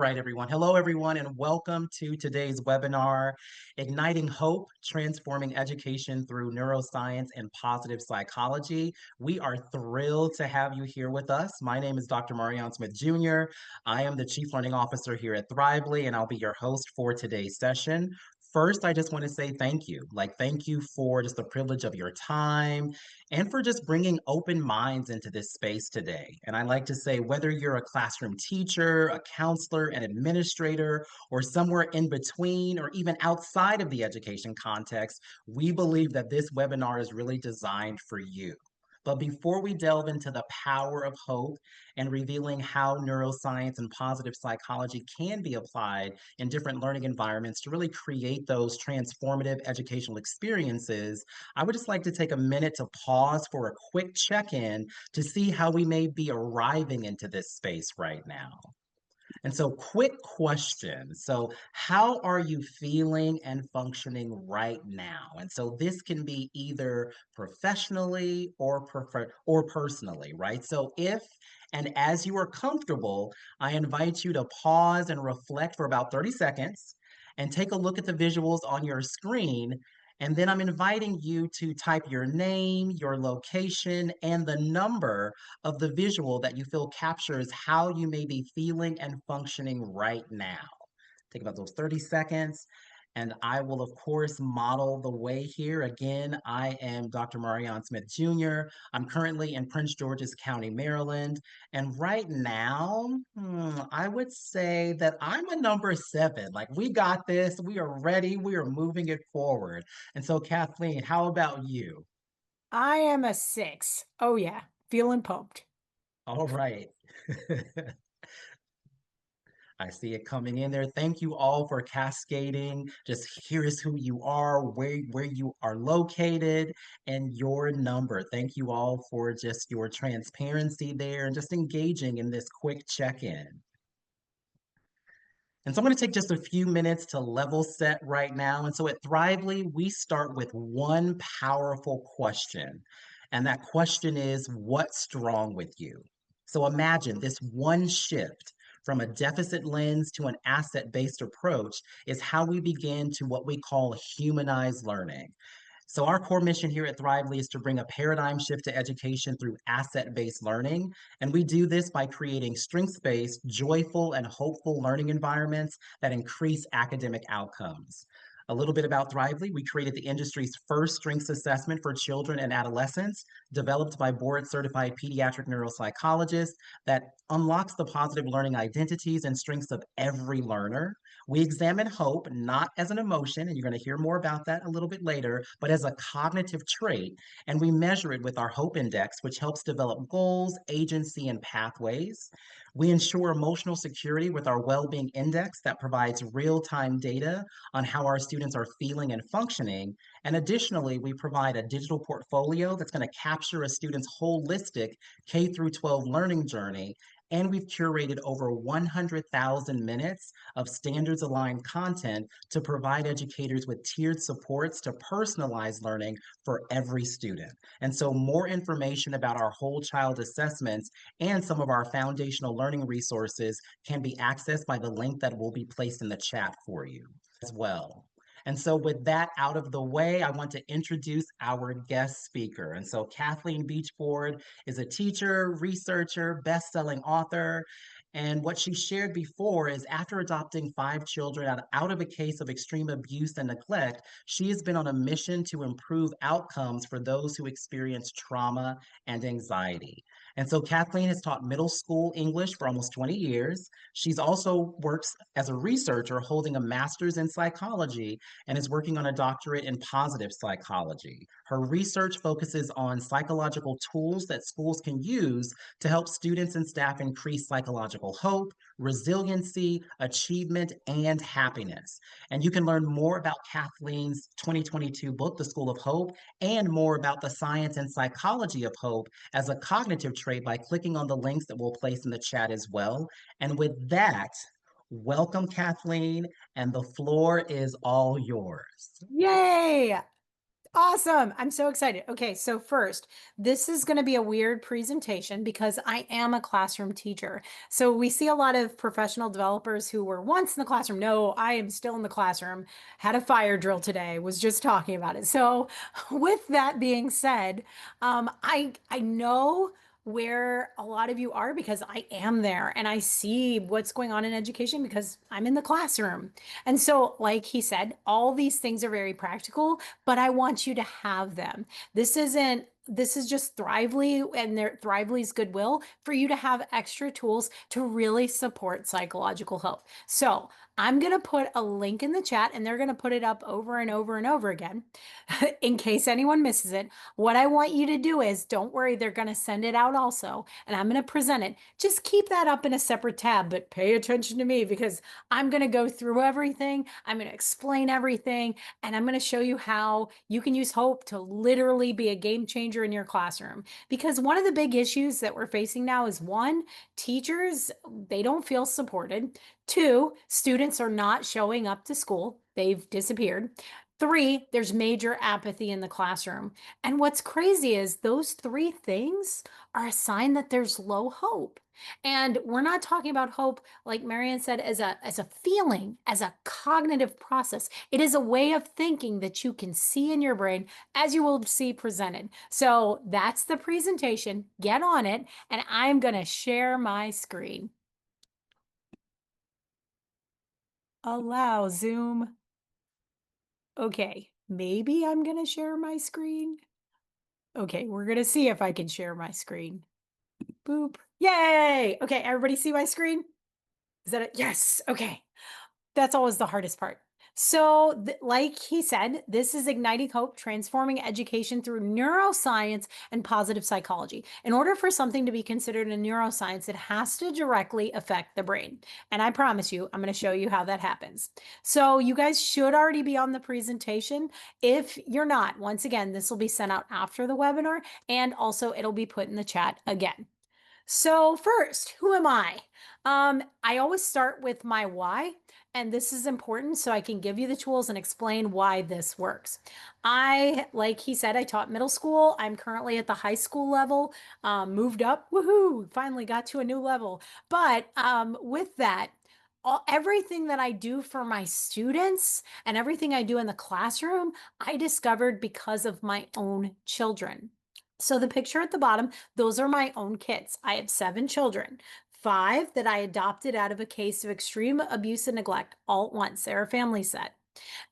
Right, everyone. Hello, everyone, and welcome to today's webinar, Igniting Hope, Transforming Education Through Neuroscience and Positive Psychology. We are thrilled to have you here with us. My name is Dr. Marion Smith Jr. I am the Chief Learning Officer here at Thrively, and I'll be your host for today's session. First, I just want to say thank you. Thank you for just the privilege of your time and for just bringing open minds into this space today. And I like to say, whether you're a classroom teacher, a counselor, an administrator, or somewhere in between, or even outside of the education context, we believe that this webinar is really designed for you. But before we delve into the power of hope and revealing how neuroscience and positive psychology can be applied in different learning environments to really create those transformative educational experiences, I would just like to take a minute to pause for a quick check-in to see how we may be arriving into this space right now. And so, quick question. So, how are you feeling and functioning right now? And so, this can be either professionally or personally, right? So, if and as you are comfortable, I invite you to pause and reflect for about 30 seconds and take a look at the visuals on your screen. And then I'm inviting you to type your name, your location, and the number of the visual that you feel captures how you may be feeling and functioning right now. Take about those 30 seconds. And I will, of course, model the way here. Again, I am Dr. Marion Smith Jr. I'm currently in Prince George's County, Maryland. And right now, I would say that I'm a number 7. We got this. We are ready. We are moving it forward. And so, Kathleen, how about you? I am a 6. Oh yeah, feeling pumped. All right. I see it coming in there. Thank you all for cascading. Just here is who you are, where you are located, and your number. Thank you all for just your transparency there and just engaging in this quick check-in. And so I'm going to take just a few minutes to level set right now. And so at Thrively, we start with one powerful question. And that question is, what's wrong with you? So imagine this one shift from a deficit lens to an asset-based approach is how we begin to what we call humanize learning. So our core mission here at Thrively is to bring a paradigm shift to education through asset-based learning. And we do this by creating strengths-based, joyful, and hopeful learning environments that increase academic outcomes. A little bit about Thrively. We created the industry's first strengths assessment for children and adolescents, developed by board-certified pediatric neuropsychologists that unlocks the positive learning identities and strengths of every learner. We examine hope not as an emotion, and you're going to hear more about that a little bit later, but as a cognitive trait. And we measure it with our Hope Index, which helps develop goals, agency, and pathways. We ensure emotional security with our Well-Being Index that provides real-time data on how our students are feeling and functioning. And additionally, we provide a digital portfolio that's going to capture a student's holistic K through 12 learning journey. And we've curated over 100,000 minutes of standards aligned content to provide educators with tiered supports to personalize learning for every student. And so, more information about our whole child assessments and some of our foundational learning resources can be accessed by the link that will be placed in the chat for you as well. And so, with that out of the way, I want to introduce our guest speaker. And so, Cathleen Beachboard is a teacher, researcher, best-selling author. And what she shared before is after adopting 5 children out of a case of extreme abuse and neglect, she has been on a mission to improve outcomes for those who experience trauma and anxiety. And so Kathleen has taught middle school English for almost 20 years. She's also works as a researcher holding a master's in psychology and is working on a doctorate in positive psychology. Her research focuses on psychological tools that schools can use to help students and staff increase psychological hope, resiliency, achievement, and happiness. And you can learn more about Kathleen's 2022 book, The School of Hope, and more about the science and psychology of hope as a cognitive trait by clicking on the links that we'll place in the chat as well. And with that, welcome, Kathleen, and the floor is all yours. Yay! Awesome. I'm so excited. Okay, so first, this is going to be a weird presentation because I am a classroom teacher. So we see a lot of professional developers who were once in the classroom. No, I am still in the classroom. Had a fire drill today, was just talking about it. So with that being said, I know where a lot of you are because I am there and I see what's going on in education because I'm in the classroom. And so, like he said, all these things are very practical, but I want you to have them. This is just Thrively and their Thrively's goodwill for you to have extra tools to really support psychological health. So I'm going to put a link in the chat and they're going to put it up over and over and over again in case anyone misses it. What I want you to do is don't worry, they're going to send it out also, and I'm going to present it. Just keep that up in a separate tab, but pay attention to me because I'm going to go through everything. I'm going to explain everything, and I'm going to show you how you can use hope to literally be a game changer in your classroom. Because one of the big issues that we're facing now is one, teachers, they don't feel supported. Two, students are not showing up to school. They've disappeared. Three, there's major apathy in the classroom. And what's crazy is those three things are a sign that there's low hope. And we're not talking about hope, like Marianne said, as a feeling, as a cognitive process. It is a way of thinking that you can see in your brain as you will see presented. So that's the presentation. Get on it, and I'm going to share my screen. Allow Zoom. Okay, maybe I'm going to share my screen. Okay, we're going to see if I can share my screen. Boop. Yay! Okay, everybody see my screen? Is that it? Yes. Okay. That's always the hardest part. So, like he said, this is Igniting Hope, transforming education through neuroscience and positive psychology. In order for something to be considered a neuroscience, it has to directly affect the brain. And I promise you, I'm going to show you how that happens. So, you guys should already be on the presentation. If you're not, once again, this will be sent out after the webinar, and also it'll be put in the chat again. So first, who am I? I always start with my why, and this is important so I can give you the tools and explain why this works. Like he said, I taught middle school. I'm currently at the high school level, moved up, woohoo, finally got to a new level. But with that, everything that I do for my students and everything I do in the classroom, I discovered because of my own children. So the picture at the bottom, those are my own kids. I have 7 children, 5 that I adopted out of a case of extreme abuse and neglect all at once. They're a family set.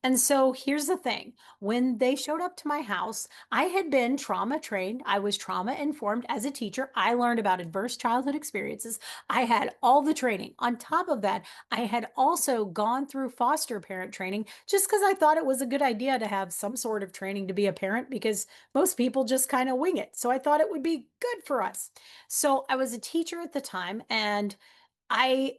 And so here's the thing. When they showed up to my house, I had been trauma trained. I was trauma informed as a teacher. I learned about adverse childhood experiences. I had all the training. On top of that, I had also gone through foster parent training just because I thought it was a good idea to have some sort of training to be a parent because most people just kind of wing it. So I thought it would be good for us. So I was a teacher at the time, and I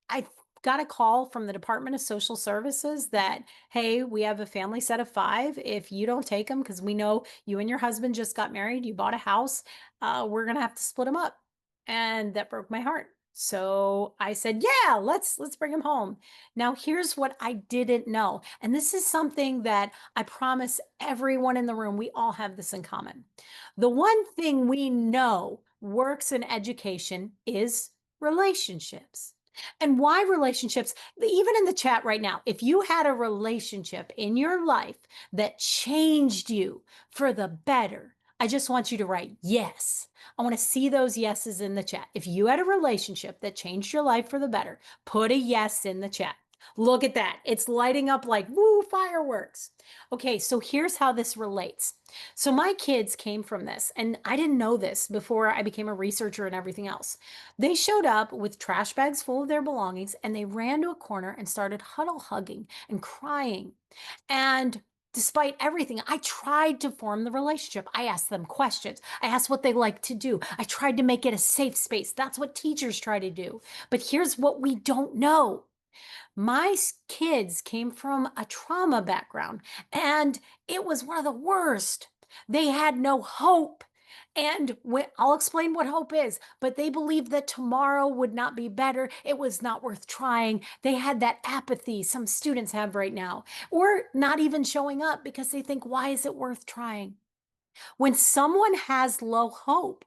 I got a call from the Department of Social Services that, hey, we have a family set of 5. If you don't take them, because we know you and your husband just got married, you bought a house, we're gonna have to split them up. And that broke my heart. So I said, yeah, let's bring him home. Now, here's what I didn't know. And this is something that I promise everyone in the room, we all have this in common. The one thing we know works in education is relationships. And why relationships? Even in the chat right now, if you had a relationship in your life that changed you for the better, I just want you to write yes. I want to see those yeses in the chat. If you had a relationship that changed your life for the better, put a yes in the chat. Look at that. It's lighting up like woo, fireworks. Okay, so here's how this relates. So my kids came from this, and I didn't know this before I became a researcher and everything else. They showed up with trash bags full of their belongings and they ran to a corner and started huddle hugging and crying. And despite everything, I tried to form the relationship. I asked them questions. I asked what they like to do. I tried to make it a safe space. That's what teachers try to do. But here's what we don't know. My kids came from a trauma background, and it was one of the worst. They had no hope. And I'll explain what hope is, but they believed that tomorrow would not be better. It was not worth trying. They had that apathy some students have right now, or not even showing up because they think, why is it worth trying? When someone has low hope,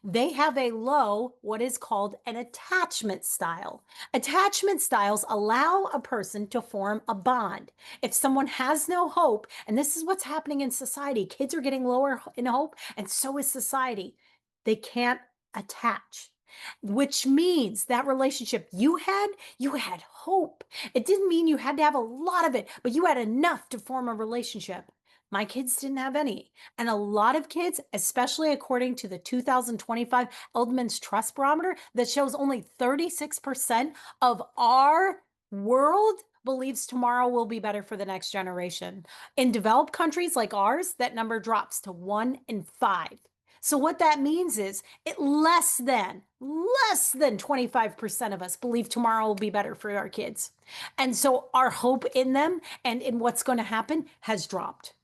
they have a low, what is called an attachment style. Attachment styles allow a person to form a bond. If someone has no hope, and this is what's happening in society, kids are getting lower in hope, and so is society. They can't attach, which means that relationship you had hope. It didn't mean you had to have a lot of it, but you had enough to form a relationship. My kids didn't have any. And a lot of kids, especially according to the 2025 Eldman's Trust Barometer, that shows only 36% of our world believes tomorrow will be better for the next generation. In developed countries like ours, that number drops to 1 in 5. So what that means is less than 25% of us believe tomorrow will be better for our kids. And so our hope in them and in what's going to happen has dropped.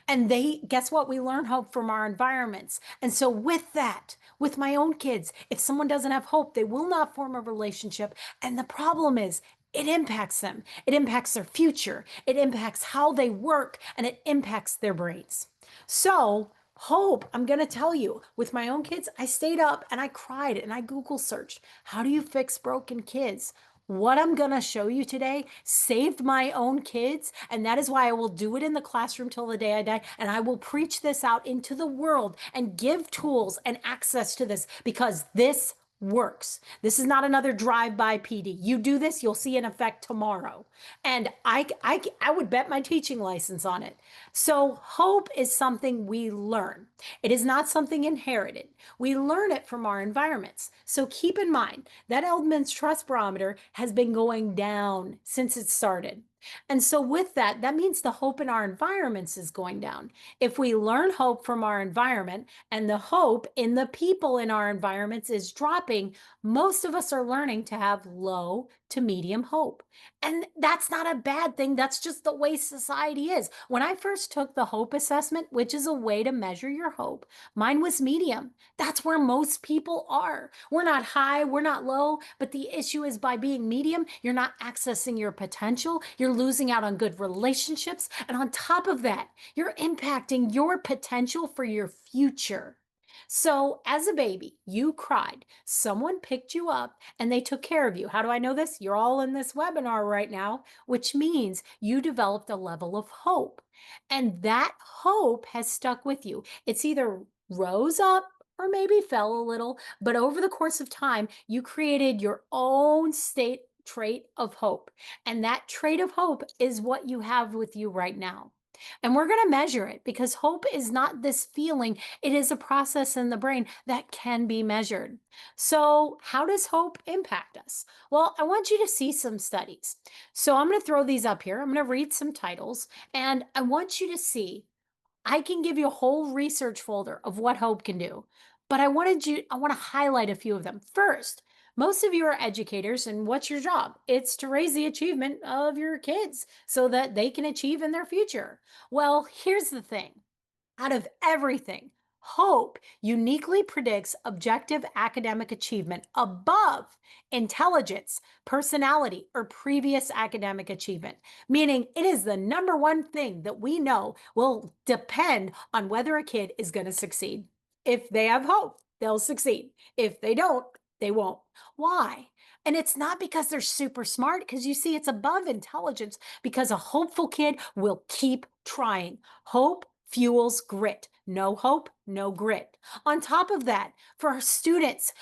And guess what? We learn hope from our environments. And so, with that, with my own kids, if someone doesn't have hope, they will not form a relationship. And the problem is, it impacts them, it impacts their future, it impacts how they work, and it impacts their brains. So, hope, I'm going to tell you, with my own kids, I stayed up and I cried and I Google searched, how do you fix broken kids? What I'm going to show you today saved my own kids, and that is why I will do it in the classroom till the day I die, and I will preach this out into the world and give tools and access to this because this works. This is not another drive-by PD. You do this, you'll see an effect tomorrow. And I would bet my teaching license on it. So hope is something we learn. It is not something inherited. We learn it from our environments. So keep in mind that Eldman's Trust Barometer has been going down since it started. And so with that, that means the hope in our environments is going down. If we learn hope from our environment and the hope in the people in our environments is dropping, most of us are learning to have low to medium hope. And that's not a bad thing. That's just the way society is. When I first took the hope assessment, which is a way to measure your hope, mine was medium. That's where most people are. We're not high, we're not low, but the issue is by being medium, you're not accessing your potential, you're losing out on good relationships, and on top of that, you're impacting your potential for your future. So, as a baby, you cried. Someone picked you up and they took care of you. How do I know this? You're all in this webinar right now, which means you developed a level of hope. And that hope has stuck with you. It's either rose up or maybe fell a little, but over the course of time, you created your own state trait of hope. And that trait of hope is what you have with you right now. And we're going to measure it because hope is not this feeling, it is a process in the brain that can be measured. So, how does hope impact us? Well, I want you to see some studies. So, I'm going to throw these up here. I'm going to read some titles, and I want you to see I can give you a whole research folder of what hope can do, but I want to highlight a few of them. First, most of you are educators, and what's your job? It's to raise the achievement of your kids so that they can achieve in their future. Well, here's the thing. Out of everything, hope uniquely predicts objective academic achievement above intelligence, personality, or previous academic achievement, meaning it is the number one thing that we know will depend on whether a kid is going to succeed. If they have hope, they'll succeed. If they don't, they won't. Why? And it's not because they're super smart, because you see, it's above intelligence, because a hopeful kid will keep trying. Hope fuels grit. No hope, no grit. On top of that, for our students,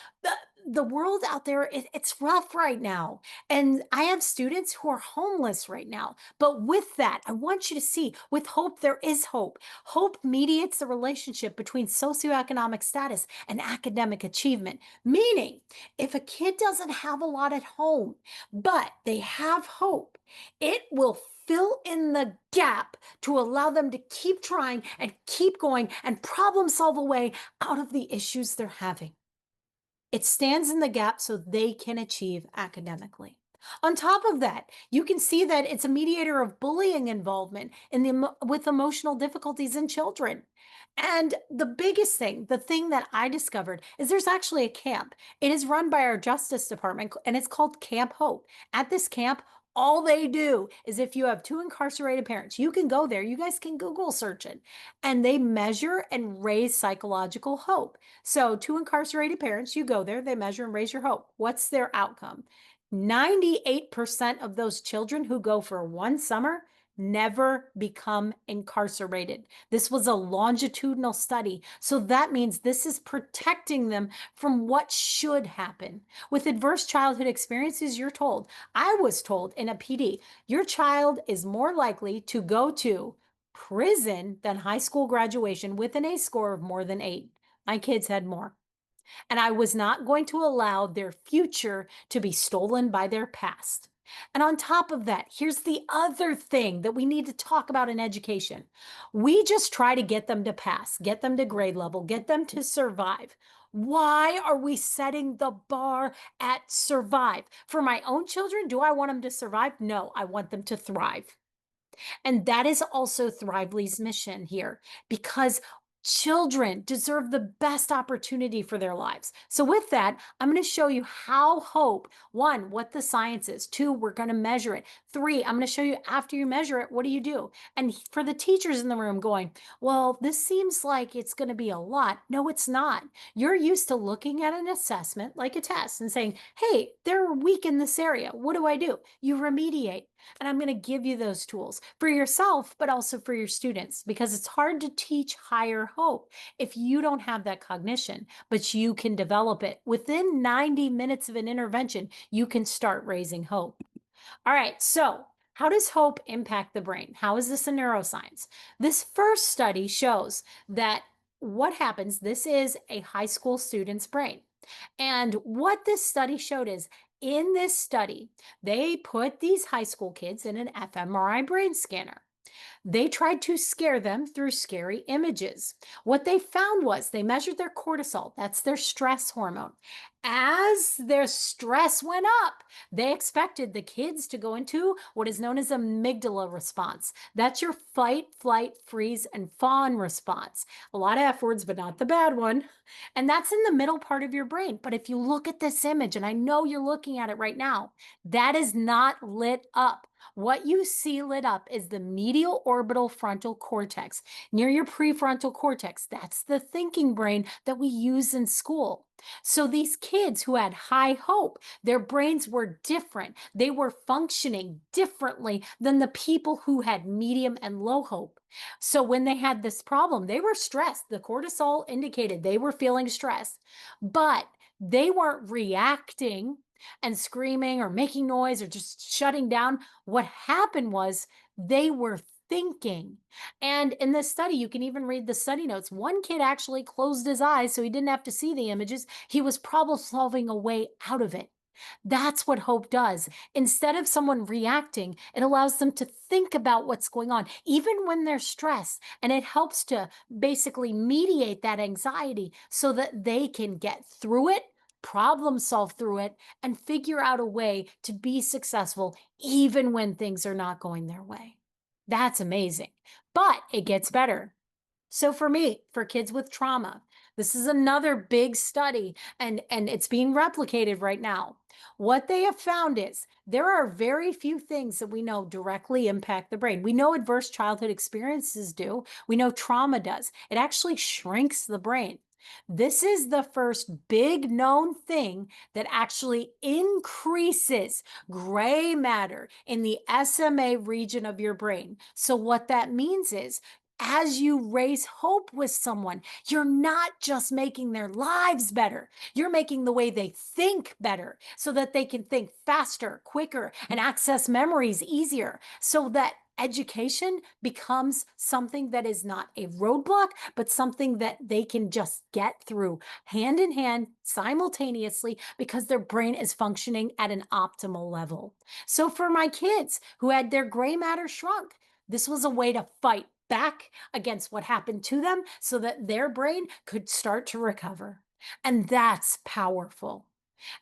the world out there, it's rough right now. And I have students who are homeless right now. But with that, I want you to see with hope, there is hope. Hope mediates the relationship between socioeconomic status and academic achievement. Meaning, if a kid doesn't have a lot at home, but they have hope, it will fill in the gap to allow them to keep trying and keep going and problem solve a way out of the issues they're having. It stands in the gap so they can achieve academically. On top of that, you can see that it's a mediator of bullying involvement in with emotional difficulties in children. And the biggest thing, the thing that I discovered is there's actually a camp. It is run by our Justice Department and it's called Camp Hope. At this camp, all they do is if you have two incarcerated parents, you can go there. You guys can Google search it. And they measure and raise psychological hope. So, two incarcerated parents, you go there, they measure and raise your hope. What's their outcome? 98% of those children who go for one summer never become incarcerated. This was a longitudinal study. So that means this is protecting them from what should happen. With adverse childhood experiences, you're told, I was told in a PD, your child is more likely to go to prison than high school graduation with an A score of more than 8. My kids had more. And I was not going to allow their future to be stolen by their past. And on top of that, here's the other thing that we need to talk about in education. We just try to get them to pass, get them to grade level, get them to survive. Why are we setting the bar at survive? For my own children, do I want them to survive? No, I want them to thrive. And that is also Thrively's mission here because children deserve the best opportunity for their lives. So, with that, I'm going to show you how hope, one, what the science is, two, we're going to measure it, three, I'm going to show you after you measure it, what do you do? And for the teachers in the room going, well, this seems like it's going to be a lot. No, it's not. You're used to looking at an assessment like a test and saying, hey, they're weak in this area. What do I do? You remediate. And I'm going to give you those tools for yourself, but also for your students, because it's hard to teach higher hope if you don't have that cognition, but you can develop it. Within 90 minutes of an intervention, you can start raising hope. All right, so how does hope impact the brain? How is this in neuroscience? This first study shows that what happens, this is a high school student's brain. And what this study showed is in this study, they put these high school kids in an fMRI brain scanner. They tried to scare them through scary images. What they found was they measured their cortisol, that's their stress hormone. As their stress went up, they expected the kids to go into what is known as amygdala response. That's your fight, flight, freeze, and fawn response. A lot of F words, but not the bad one. And that's in the middle part of your brain. But if you look at this image, and I know you're looking at it right now, that is not lit up. What you see lit up is the medial orbital frontal cortex near your prefrontal cortex. That's the thinking brain that we use in school. So these kids who had high hope, their brains were different. They were functioning differently than the people who had medium and low hope. So when they had this problem, they were stressed. The cortisol indicated they were feeling stressed, but they weren't reacting and screaming or making noise or just shutting down. What happened was they were thinking. And in this study, you can even read the study notes. One kid actually closed his eyes so he didn't have to see the images. He was problem solving a way out of it. That's what hope does. Instead of someone reacting, it allows them to think about what's going on, even when they're stressed. And it helps to basically mediate that anxiety so that they can get through it, problem solve through it, and figure out a way to be successful, even when things are not going their way. That's amazing. But it gets better. So for me, for kids with trauma, this is another big study and it's being replicated right now. What they have found is there are very few things that we know directly impact the brain. We know adverse childhood experiences do. We know trauma does. It actually shrinks the brain. This is the first big known thing that actually increases gray matter in the SMA region of your brain. So what that means is as you raise hope with someone, you're not just making their lives better, you're making the way they think better so that they can think faster, quicker, and access memories easier so that education becomes something that is not a roadblock, but something that they can just get through hand in hand simultaneously because their brain is functioning at an optimal level. So, for my kids who had their gray matter shrunk, this was a way to fight back against what happened to them so that their brain could start to recover. And that's powerful.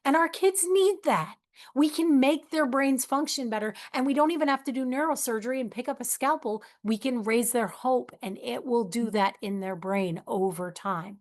And our kids need that. We can make their brains function better, and we don't even have to do neurosurgery and pick up a scalpel. We can raise their hope, and it will do that in their brain over time.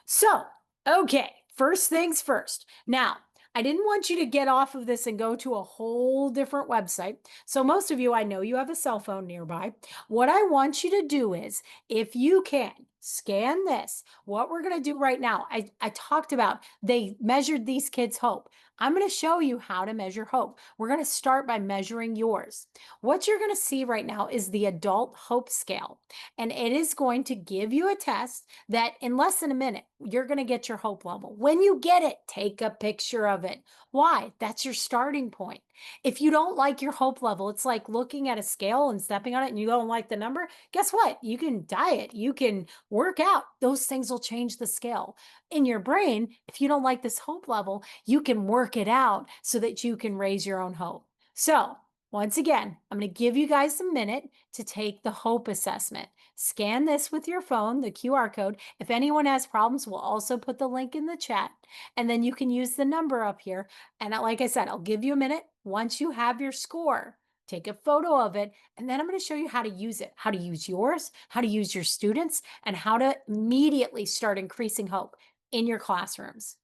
So, okay, first things first. Now, I didn't want you to get off of this and go to a whole different website. So, most of you, I know you have a cell phone nearby. What I want you to do is, if you can, scan this. What we're going to do right now, I talked about they measured these kids' hope. I'm going to show you how to measure hope. We're going to start by measuring yours. What you're going to see right now is the adult hope scale, and it is going to give you a test that in less than a minute, you're going to get your hope level. When you get it, take a picture of it. Why? That's your starting point. If you don't like your hope level, it's like looking at a scale and stepping on it and you don't like the number. Guess what? You can diet, you can work out. Those things will change the scale. In your brain, if you don't like this hope level, you can work it out so that you can raise your own hope. So, once again, I'm going to give you guys a minute to take the hope assessment. Scan this with your phone, the QR code. If anyone has problems, we'll also put the link in the chat. And then you can use the number up here. And like I said, I'll give you a minute. Once you have your score, take a photo of it. And then I'm going to show you how to use it, how to use yours, how to use your students, and how to immediately start increasing hope in your classrooms.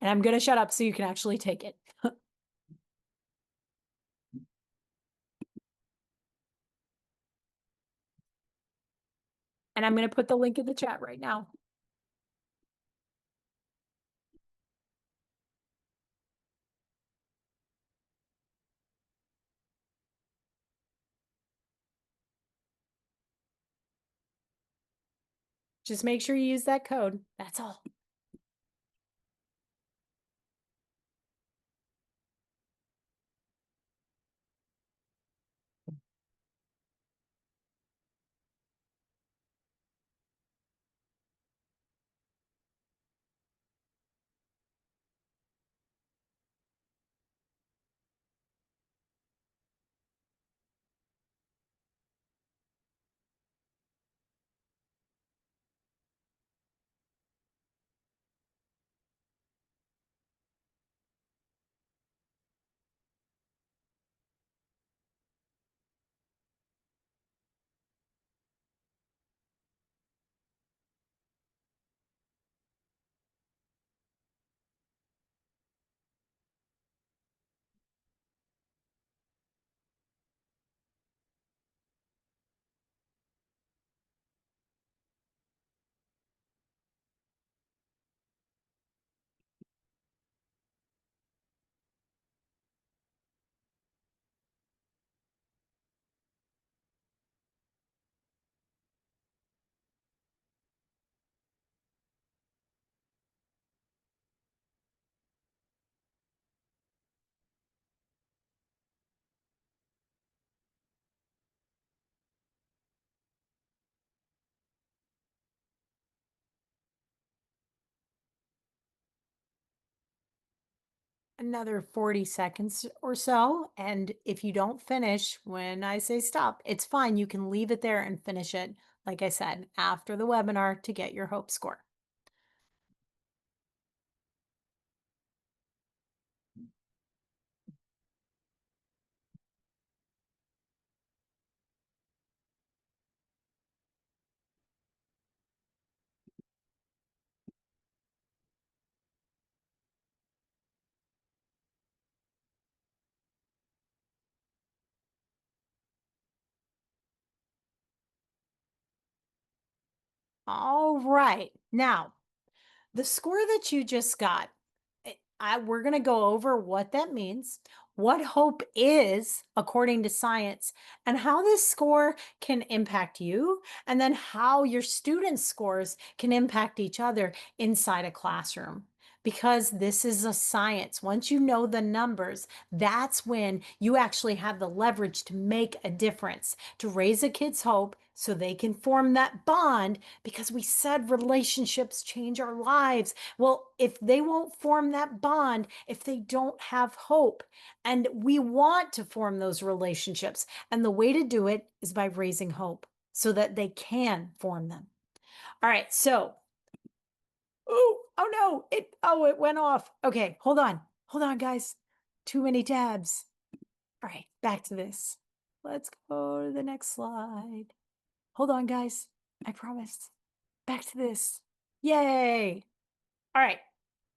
And I'm going to shut up so you can actually take it. And I'm going to put the link in the chat right now. Just make sure you use that code. That's all. Another 40 seconds or so. And if you don't finish when I say stop, it's fine. You can leave it there and finish it, like I said, after the webinar to get your hope score. All right. Now, the score that you just got, we're going to go over what that means, what hope is according to science, and how this score can impact you, and then how your students' scores can impact each other inside a classroom. Because this is a science. Once you know the numbers, that's when you actually have the leverage to make a difference, to raise a kid's hope so they can form that bond, because we said relationships change our lives. Well, if they won't form that bond, if they don't have hope, and we want to form those relationships, and the way to do it is by raising hope so that they can form them. All right, so, oh no, it went off. Okay, hold on. Hold on, guys. Too many tabs. All right, back to this. Let's go to the next slide. Hold on, guys. I promise. Back to this. Yay. All right.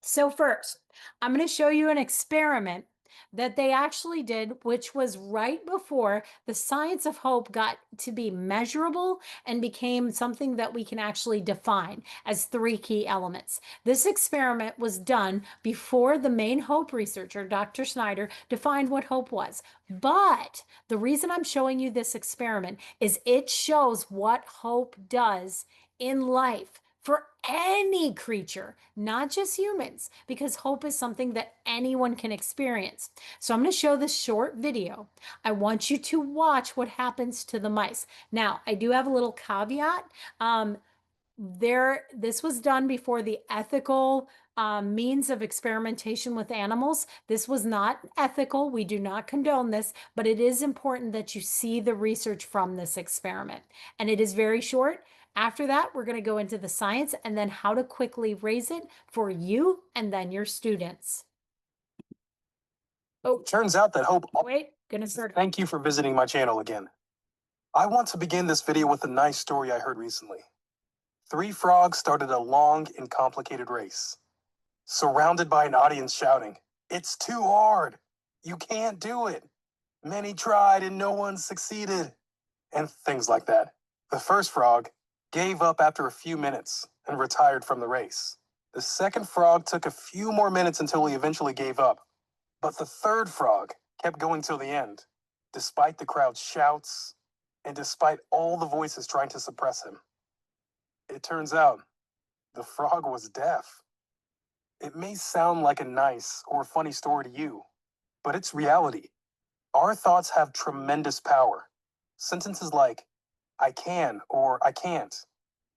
So first, I'm going to show you an experiment that they actually did, which was right before the science of hope got to be measurable and became something that we can actually define as three key elements. This experiment was done before the main hope researcher, Dr. Snyder, defined what hope was. But the reason I'm showing you this experiment is it shows what hope does in life for any creature, not just humans, because hope is something that anyone can experience. So I'm going to show this short video. I want you to watch what happens to the mice. Now, I do have a little caveat. This was done before the ethical means of experimentation with animals. This was not ethical. We do not condone this, but it is important that you see the research from this experiment. And it is very short. After that, we're going to go into the science and then how to quickly raise it for you and then your students. Oh, turns out that hope. Wait, gonna start. Thank you for visiting my channel again. I want to begin this video with a nice story I heard recently. 3 frogs started a long and complicated race, surrounded by an audience shouting, "It's too hard! You can't do it! Many tried and no one succeeded!" And things like that. The first frog gave up after a few minutes and retired from the race. The second frog took a few more minutes until he eventually gave up. But the third frog kept going till the end, despite the crowd's shouts and despite all the voices trying to suppress him. It turns out the frog was deaf. It may sound like a nice or funny story to you, but it's reality. Our thoughts have tremendous power. Sentences like, "I can" or "I can't"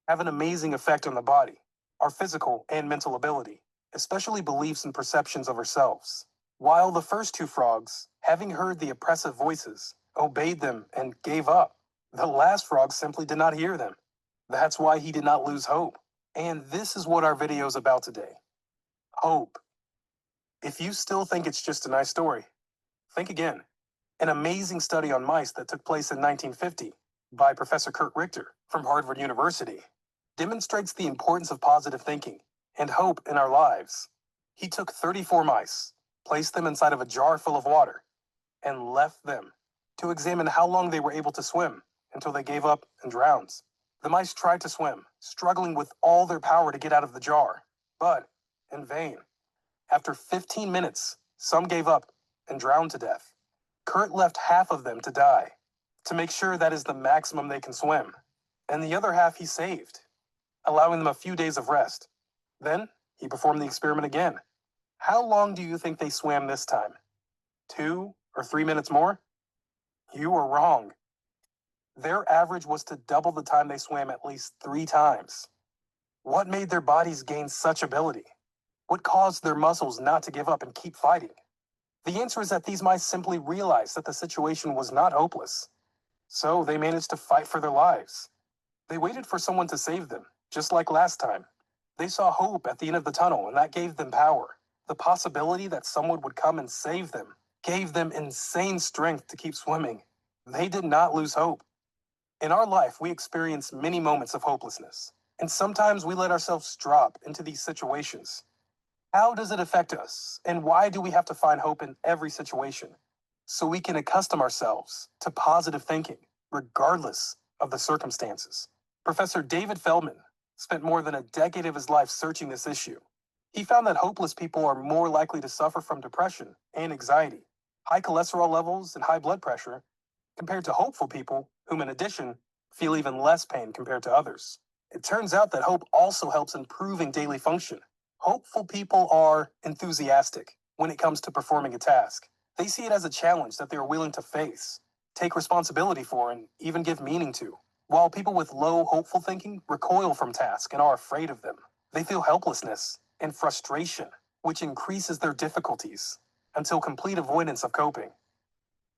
have an amazing effect on the body, our physical and mental ability, especially beliefs and perceptions of ourselves. While the first 2 frogs, having heard the oppressive voices, obeyed them and gave up, the last frog simply did not hear them. That's why he did not lose hope. And this is what our video is about today. Hope. If you still think it's just a nice story, think again. An amazing study on mice that took place in 1950 by Professor Kurt Richter from Harvard University demonstrates the importance of positive thinking and hope in our lives. He took 34 mice, placed them inside of a jar full of water, and left them to examine how long they were able to swim until they gave up and drowned. The mice tried to swim, struggling with all their power to get out of the jar, but in vain. After 15 minutes, some gave up and drowned to death. Kurt left half of them to die to make sure that is the maximum they can swim, and the other half he saved, allowing them a few days of rest. Then he performed the experiment again. How long do you think they swam this time? 2 or 3 minutes more? You were wrong. Their average was to double the time they swam at least 3 times. What made their bodies gain such ability? What caused their muscles not to give up and keep fighting? The answer is that these mice simply realized that the situation was not hopeless. So they managed to fight for their lives. They waited for someone to save them, just like last time. They saw hope at the end of the tunnel, and that gave them power. The possibility that someone would come and save them gave them insane strength to keep swimming. They did not lose hope. In our life, we experience many moments of hopelessness, and sometimes we let ourselves drop into these situations. How does it affect us, and why do we have to find hope in every situation? So we can accustom ourselves to positive thinking, regardless of the circumstances. Professor David Feldman spent more than a decade of his life searching this issue. He found that hopeless people are more likely to suffer from depression and anxiety, high cholesterol levels, and high blood pressure, compared to hopeful people, whom in addition, feel even less pain compared to others. It turns out that hope also helps improving daily function. Hopeful people are enthusiastic when it comes to performing a task. They see it as a challenge that they are willing to face, take responsibility for, and even give meaning to. While people with low hopeful thinking recoil from tasks and are afraid of them, they feel helplessness and frustration, which increases their difficulties until complete avoidance of coping.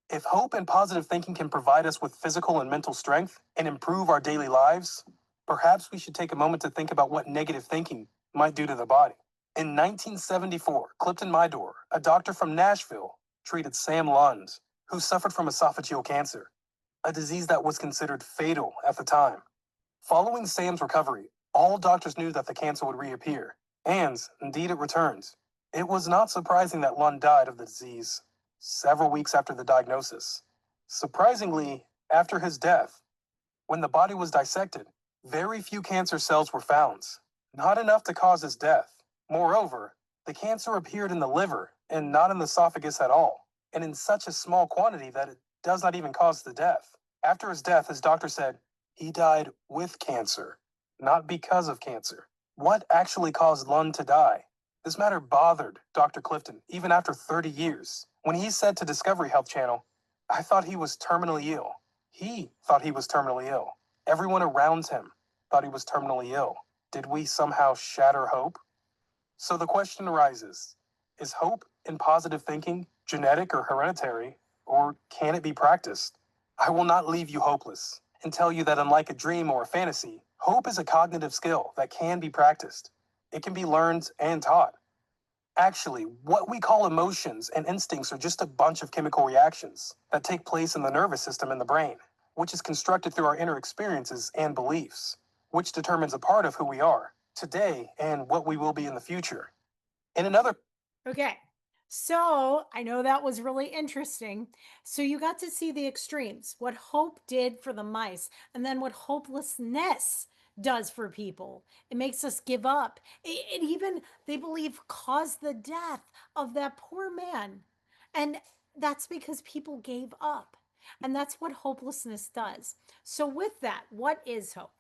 If hope and positive thinking can provide us with physical and mental strength and improve our daily lives, perhaps we should take a moment to think about what negative thinking might do to the body. In 1974, Clifton Mydor, a doctor from Nashville, treated Sam Lund, who suffered from esophageal cancer, a disease that was considered fatal at the time. Following Sam's recovery, all doctors knew that the cancer would reappear, and indeed it returned. It was not surprising that Lund died of the disease several weeks after the diagnosis. Surprisingly, after his death, when the body was dissected, very few cancer cells were found, not enough to cause his death. Moreover, the cancer appeared in the liver and not in the esophagus at all, and in such a small quantity that it does not even cause the death. After his death, his doctor said he died with cancer, not because of cancer. What actually caused Lund to die? This matter bothered Dr. Clifton even after 30 years. When he said to Discovery Health Channel, "I thought he was terminally ill." He thought he was terminally ill. Everyone around him thought he was terminally ill. Did we somehow shatter hope? So the question arises, is hope in positive thinking genetic or hereditary, or can it be practiced? I will not leave you hopeless and tell you that unlike a dream or a fantasy, hope is a cognitive skill that can be practiced. It can be learned and taught. Actually, what we call emotions and instincts are just a bunch of chemical reactions that take place in the nervous system in the brain, which is constructed through our inner experiences and beliefs, which determines a part of who we are today and what we will be in the future. In another Okay. So I know that was really interesting. So you got to see the extremes, what hope did for the mice, and then what hopelessness does for people. It makes us give up. It even, they believe, caused the death of that poor man. And that's because people gave up. And that's what hopelessness does. So, with that, what is hope?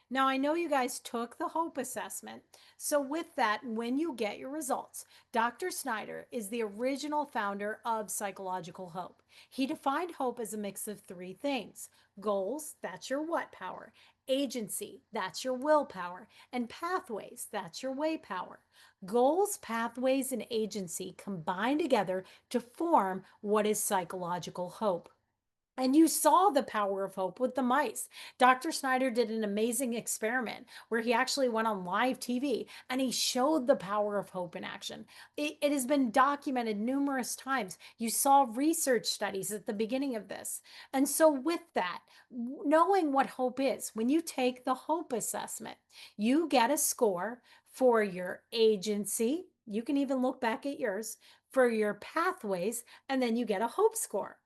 Now, I know you guys took the hope assessment. So, with that, when you get your results, Dr. Snyder is the original founder of psychological hope. He defined hope as a mix of three things: goals, that's your what power; agency, that's your willpower; and pathways, that's your way power. Goals, pathways, and agency combine together to form what is psychological hope. And you saw the power of hope with the mice. Dr. Snyder did an amazing experiment where he actually went on live TV and he showed the power of hope in action. It has been documented numerous times. You saw research studies at the beginning of this. And so, with that, knowing what hope is, when you take the hope assessment, you get a score for your agency. You can even look back at yours for your pathways, and then you get a hope score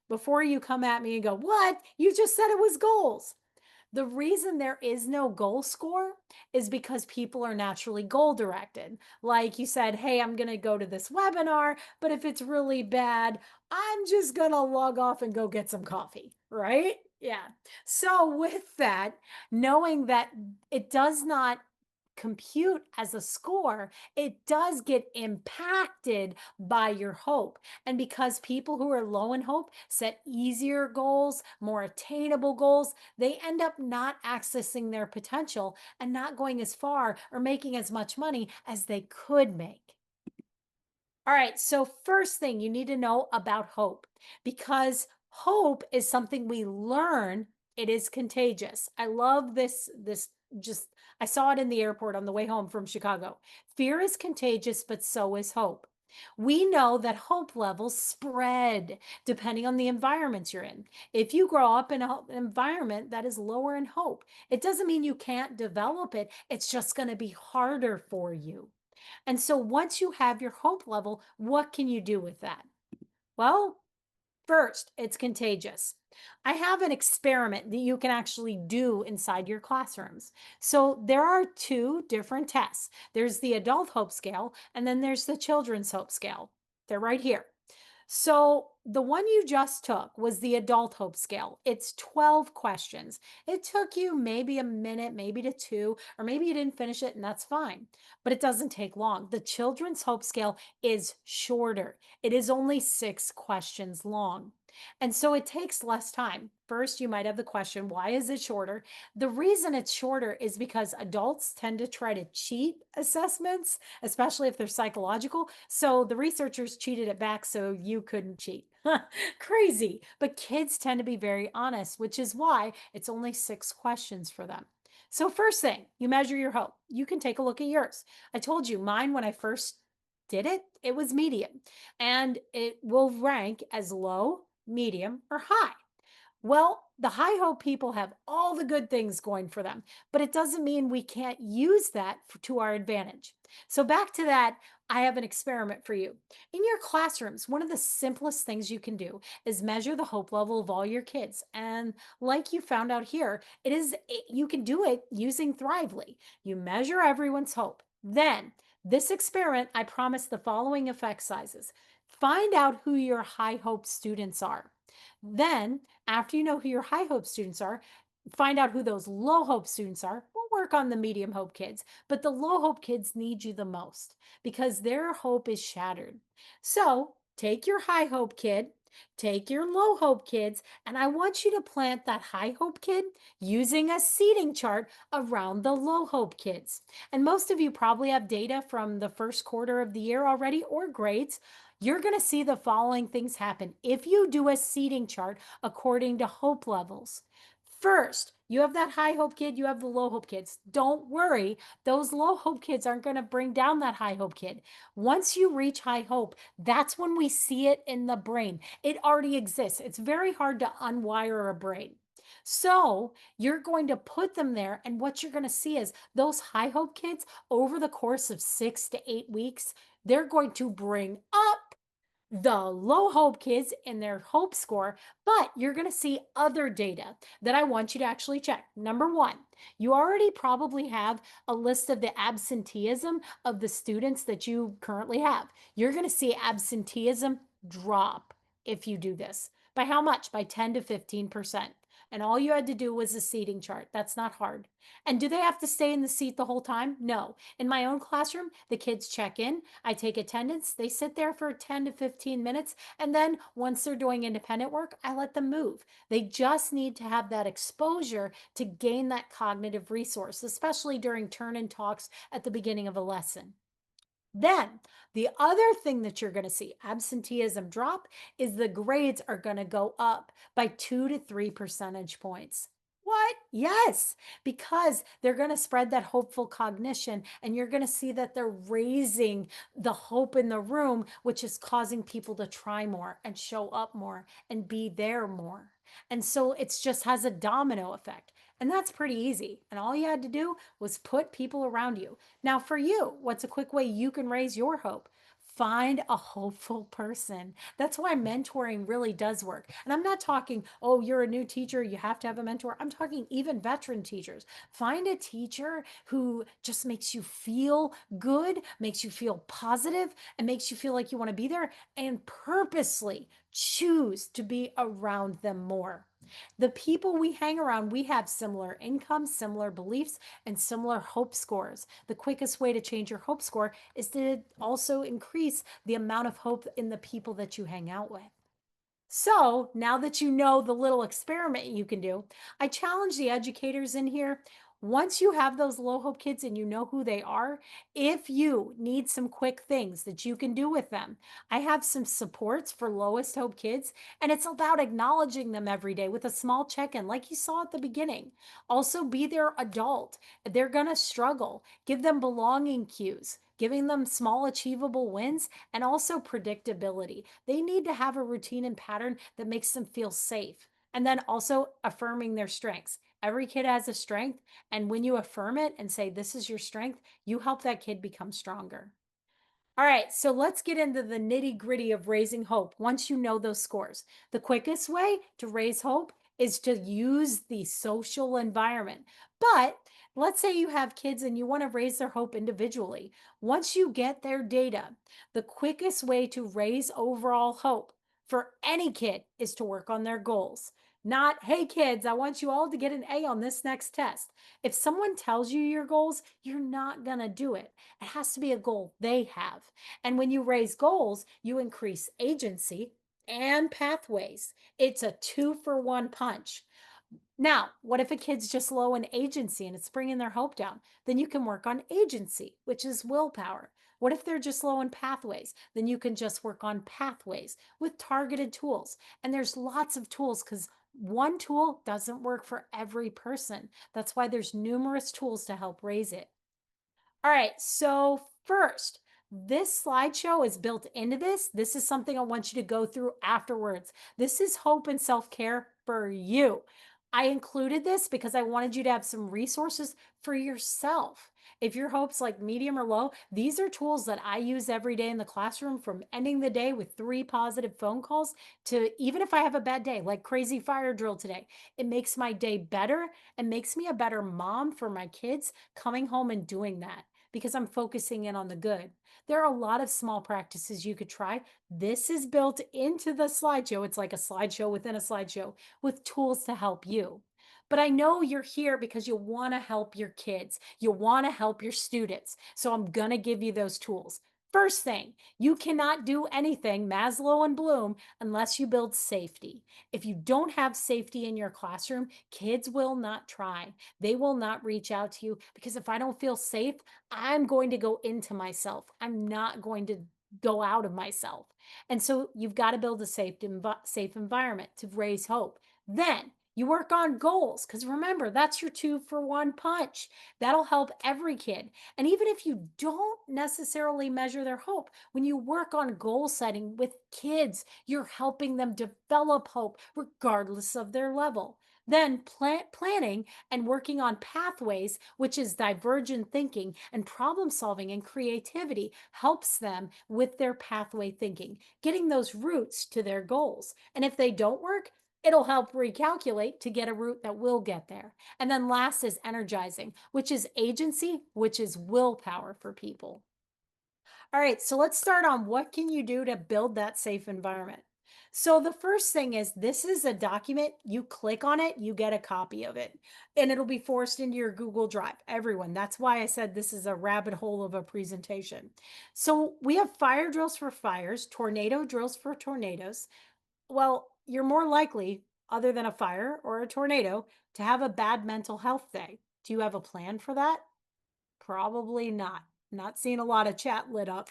before you come at me and go, "What? You just said it was goals." The reason there is no goal score is because people are naturally goal directed. Like you said, "Hey, I'm going to go to this webinar, but if it's really bad, I'm just going to log off and go get some coffee," right? Yeah. So, with that, knowing that it does not compute as a score, it does get impacted by your hope. And because people who are low in hope set easier goals, more attainable goals, they end up not accessing their potential and not going as far or making as much money as they could make. All right, so first thing you need to know about hope, because hope is something we learn, it is contagious. I love this just I saw it in the airport on the way home from Chicago. Fear is contagious, but so is hope. We know that hope levels spread depending on the environments you're in. If you grow up in an environment that is lower in hope, it doesn't mean you can't develop it. It's just going to be harder for you. And so once you have your hope level, what can you do with that? Well, first, it's contagious. I have an experiment that you can actually do inside your classrooms. So there are two different tests. There's the adult hope scale, and then there's the children's hope scale. They're right here. So the one you just took was the adult hope scale. It's 12 questions. It took you maybe a minute, maybe to two, or maybe you didn't finish it, and that's fine. But it doesn't take long. The children's hope scale is shorter. It is only 6 questions long. And so it takes less time. First, you might have the question, why is it shorter? The reason it's shorter is because adults tend to try to cheat assessments, especially if they're psychological. So the researchers cheated it back so you couldn't cheat. Crazy. But kids tend to be very honest, which is why it's only 6 questions for them. So first thing, you measure your hope. You can take a look at yours. I told you mine when I first did it, it was medium, and it will rank as low, medium, or high. Well, the high hope people have all the good things going for them, but it doesn't mean we can't use that to our advantage. So, back to that, I have an experiment for you. In your classrooms, one of the simplest things you can do is measure the hope level of all your kids. And like you found out here, you can do it using Thrively. You measure everyone's hope. Then, this experiment, I promise the following effect sizes. Find out who your high hope students are. Then, after you know who your high hope students are, find out who those low hope students are. We'll work on the medium hope kids, but the low hope kids need you the most because their hope is shattered. So, take your high hope kid, take your low hope kids, and I want you to plant that high hope kid using a seating chart around the low hope kids. And most of you probably have data from the first quarter of the year already or grades. You're going to see the following things happen if you do a seating chart according to hope levels. First, you have that high hope kid, you have the low hope kids. Don't worry, those low hope kids aren't going to bring down that high hope kid. Once you reach high hope, that's when we see it in the brain. It already exists. It's very hard to unwire a brain. So you're going to put them there, and what you're going to see is those high hope kids over the course of 6 to 8 weeks, they're going to bring up the low hope kids in their hope score, but you're going to see other data that I want you to actually check. Number one, you already probably have a list of the absenteeism of the students that you currently have. You're going to see absenteeism drop if you do this. By how much? By 10 to 15%. And all you had to do was a seating chart. That's not hard. And do they have to stay in the seat the whole time? No. In my own classroom, the kids check in, I take attendance, they sit there for 10 to 15 minutes, and then once they're doing independent work, I let them move. They just need to have that exposure to gain that cognitive resource, especially during turn and talks at the beginning of a lesson. Then, the other thing that you're going to see absenteeism drop is the grades are going to go up by 2 to 3 percentage points. What? Yes, because they're going to spread that hopeful cognition, and you're going to see that they're raising the hope in the room, which is causing people to try more and show up more and be there more. And so it just has a domino effect. And that's pretty easy. And all you had to do was put people around you. Now, for you, what's a quick way you can raise your hope? Find a hopeful person. That's why mentoring really does work. And I'm not talking, oh, you're a new teacher, you have to have a mentor. I'm talking even veteran teachers. Find a teacher who just makes you feel good, makes you feel positive, and makes you feel like you want to be there, and purposely choose to be around them more. The people we hang around, we have similar incomes, similar beliefs, and similar hope scores. The quickest way to change your hope score is to also increase the amount of hope in the people that you hang out with. So now that you know the little experiment you can do, I challenge the educators in here. Once you have those low hope kids and you know who they are, if you need some quick things that you can do with them, I have some supports for lowest hope kids, and it's about acknowledging them every day with a small check in, like you saw at the beginning. Also, be their adult. They're going to struggle. Give them belonging cues, giving them small, achievable wins, and also predictability. They need to have a routine and pattern that makes them feel safe. And then also affirming their strengths. Every kid has a strength. And when you affirm it and say, this is your strength, you help that kid become stronger. All right, so let's get into the nitty gritty of raising hope once you know those scores. The quickest way to raise hope is to use the social environment. But let's say you have kids and you want to raise their hope individually. Once you get their data, the quickest way to raise overall hope for any kid is to work on their goals. Not, hey kids, I want you all to get an A on this next test. If someone tells you your goals, you're not going to do it. It has to be a goal they have. And when you raise goals, you increase agency and pathways. It's a 2-for-1 punch. Now, what if a kid's just low in agency and it's bringing their hope down? Then you can work on agency, which is willpower. What if they're just low in pathways? Then you can just work on pathways with targeted tools. And there's lots of tools because One tool doesn't work for every person. That's why there's numerous tools to help raise it. All right, so first, this slideshow is built into this. This is something I want you to go through afterwards. This is hope and self care for you. I included this because I wanted you to have some resources for yourself. If your hope's like medium or low, these are tools that I use every day in the classroom, from ending the day with 3 positive phone calls to even if I have a bad day, like crazy fire drill today. It makes my day better and makes me a better mom for my kids coming home and doing that because I'm focusing in on the good. There are a lot of small practices you could try. This is built into the slideshow. It's like a slideshow within a slideshow with tools to help you. But I know you're here because you want to help your kids. You want to help your students. So I'm going to give you those tools. First thing, you cannot do anything, Maslow and Bloom, unless you build safety. If you don't have safety in your classroom, kids will not try. They will not reach out to you because if I don't feel safe, I'm going to go into myself. I'm not going to go out of myself. And so you've got to build a safe environment to raise hope. Then you work on goals because remember, that's your 2-for-1 punch. That'll help every kid. And even if you don't necessarily measure their hope, when you work on goal setting with kids, you're helping them develop hope regardless of their level. Then planning and working on pathways, which is divergent thinking and problem solving and creativity, helps them with their pathway thinking, getting those routes to their goals. And if they don't work, it'll help recalculate to get a route that will get there. And then last is energizing, which is agency, which is willpower for people. All right, so let's start on what can you do to build that safe environment. So the first thing is this is a document. You click on it, you get a copy of it, and it'll be forced into your Google Drive. Everyone, that's why I said this is a rabbit hole of a presentation. So we have fire drills for fires, tornado drills for tornadoes. Well, you're more likely, other than a fire or a tornado, to have a bad mental health day. Do you have a plan for that? Probably not. Not seeing a lot of chat lit up.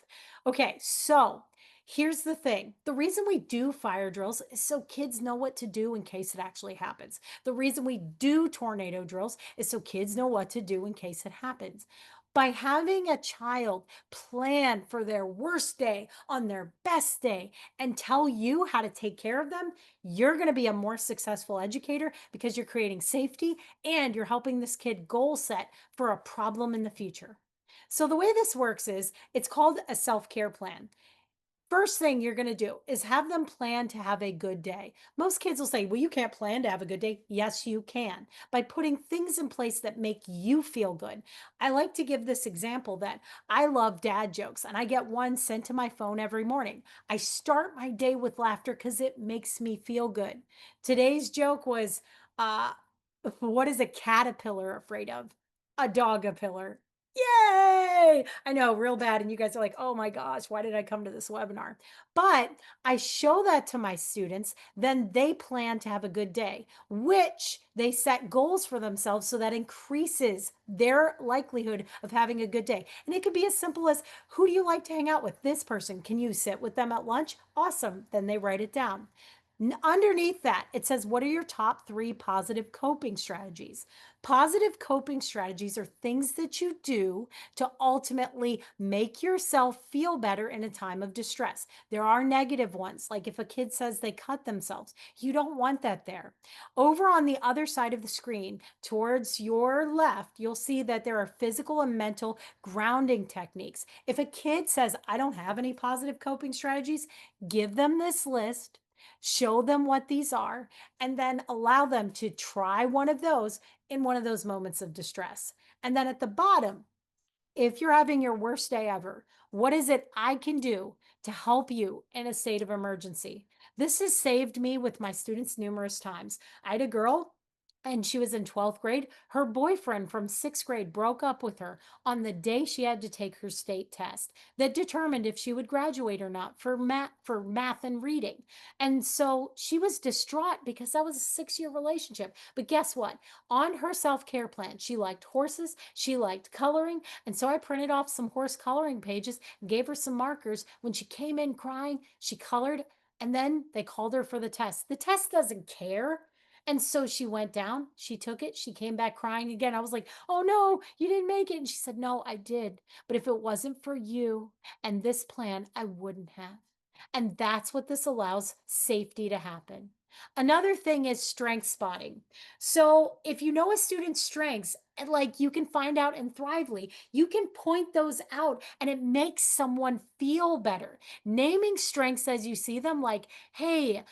Okay, so here's the thing. The reason we do fire drills is so kids know what to do in case it actually happens. The reason we do tornado drills is so kids know what to do in case it happens. By having a child plan for their worst day on their best day and tell you how to take care of them, you're going to be a more successful educator because you're creating safety and you're helping this kid goal set for a problem in the future. So the way this works is it's called a self-care plan. First thing you're going to do is have them plan to have a good day. Most kids will say, well, you can't plan to have a good day. Yes, you can, by putting things in place that make you feel good. I like to give this example that I love dad jokes and I get one sent to my phone every morning. I start my day with laughter because it makes me feel good. Today's joke was, uh, what is a caterpillar afraid of? A dogapillar. Yay! I know, real bad. And you guys are like, oh my gosh, why did I come to this webinar? But I show that to my students, then they plan to have a good day, which they set goals for themselves so that increases their likelihood of having a good day. And it could be as simple as, who do you like to hang out with? This person. Can you sit with them at lunch? Awesome. Then they write it down. Underneath that, it says, what are your top 3 positive coping strategies? Positive coping strategies are things that you do to ultimately make yourself feel better in a time of distress. There are negative ones, like if a kid says they cut themselves, you don't want that there. Over on the other side of the screen, towards your left, you'll see that there are physical and mental grounding techniques. If a kid says, I don't have any positive coping strategies, give them this list. Show them what these are, and then allow them to try one of those in one of those moments of distress. And then at the bottom, if you're having your worst day ever, what is it I can do to help you in a state of emergency? This has saved me with my students numerous times. I had a girl and she was in 12th grade. Her boyfriend from 6th grade broke up with her on the day she had to take her state test that determined if she would graduate or not for math and reading. And so she was distraught because that was a 6-year relationship. But guess what? On her self-care plan, she liked horses, she liked coloring, and so I printed off some horse coloring pages, gave her some markers. When she came in crying, she colored, and then they called her for the test. The test doesn't care. And so she went down, she took it, she came back crying again. I was like, oh no, you didn't make it. And she said, no, I did. But if it wasn't for you and this plan, I wouldn't have. And that's what this allows safety to happen. Another thing is strength spotting. So if you know a student's strengths, and like you can find out in Thrively, you can point those out and it makes someone feel better. Naming strengths as you see them, like, hey,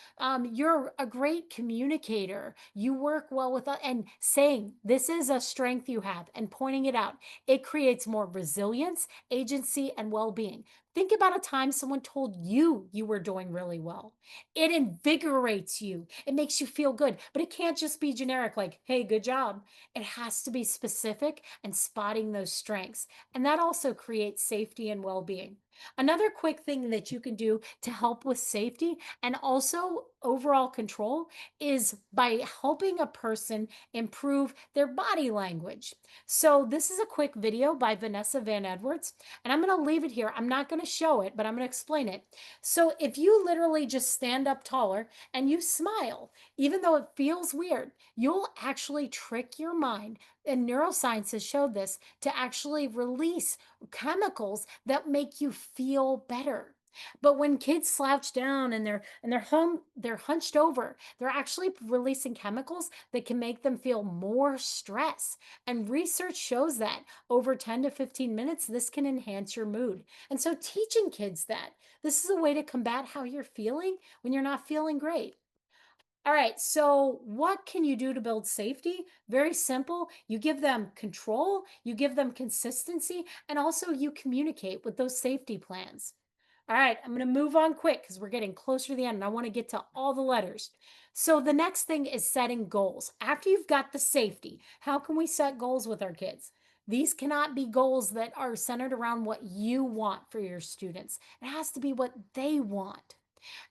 you're a great communicator. You work well with, and saying this is a strength you have and pointing it out, it creates more resilience, agency, and well being. Think about a time someone told you you were doing really well. It invigorates you, it makes you feel good, but it can't just be generic, like, hey, good job. It has to be specific and spotting those strengths. And that also creates safety and well being. Another quick thing that you can do to help with safety and also overall control is by helping a person improve their body language. So, this is a quick video by Vanessa Van Edwards, and I'm going to leave it here. I'm not going to show it, but I'm going to explain it. So, if you literally just stand up taller and you smile, even though it feels weird, you'll actually trick your mind. And neuroscience has showed this to actually release chemicals that make you feel better. But when kids slouch down and they're hunched over, they're actually releasing chemicals that can make them feel more stress. And research shows that over 10 to 15 minutes, this can enhance your mood. And so teaching kids that this is a way to combat how you're feeling when you're not feeling great. All right, so what can you do to build safety? Very simple. You give them control, you give them consistency, and also you communicate with those safety plans. All right, I'm going to move on quick because we're getting closer to the end and I want to get to all the letters. So, the next thing is setting goals. After you've got the safety, how can we set goals with our kids? These cannot be goals that are centered around what you want for your students. It has to be what they want.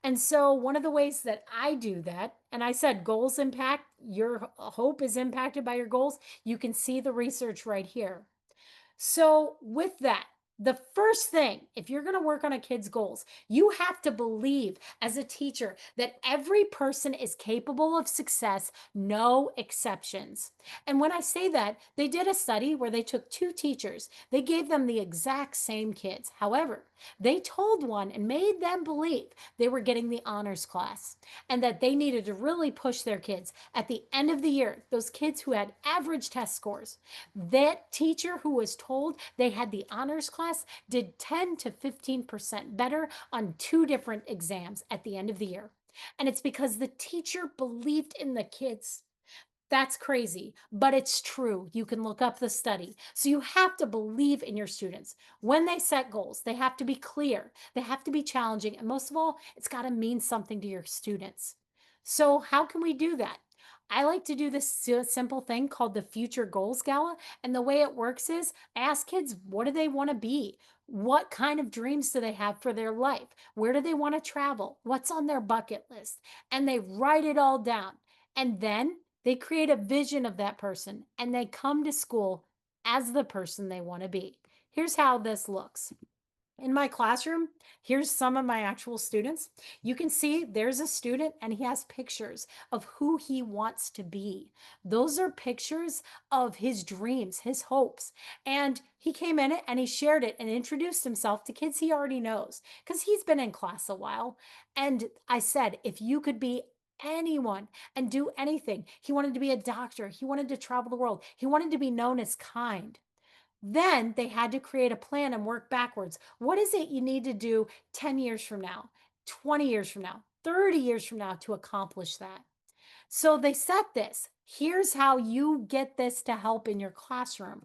And so, one of the ways that I do that, and I said goals impact, your hope is impacted by your goals. You can see the research right here. So, with that, the first thing, if you're going to work on a kid's goals, you have to believe as a teacher that every person is capable of success, no exceptions. And when I say that, they did a study where they took two teachers, they gave them the exact same kids. However, they told one and made them believe they were getting the honors class and that they needed to really push their kids. At the end of the year, those kids who had average test scores, that teacher who was told they had the honors class did 10 to 15% better on two different exams at the end of the year. And it's because the teacher believed in the kids. That's crazy, but it's true. You can look up the study. So you have to believe in your students. When they set goals, they have to be clear, they have to be challenging, and most of all, it's got to mean something to your students. So, how can we do that? I like to do this simple thing called the Future Goals Gala. And the way it works is I ask kids, what do they want to be? What kind of dreams do they have for their life? Where do they want to travel? What's on their bucket list? And they write it all down. And then they create a vision of that person and they come to school as the person they want to be. Here's how this looks. In my classroom, here's some of my actual students. You can see there's a student and he has pictures of who he wants to be. Those are pictures of his dreams, his hopes. And he came in it and he shared it and introduced himself to kids he already knows because he's been in class a while. And I said, if you could be anyone and do anything, he wanted to be a doctor, he wanted to travel the world, he wanted to be known as kind. Then they had to create a plan and work backwards. What is it you need to do 10 years from now, 20 years from now, 30 years from now to accomplish that? So they set this. Here's how you get this to help in your classroom.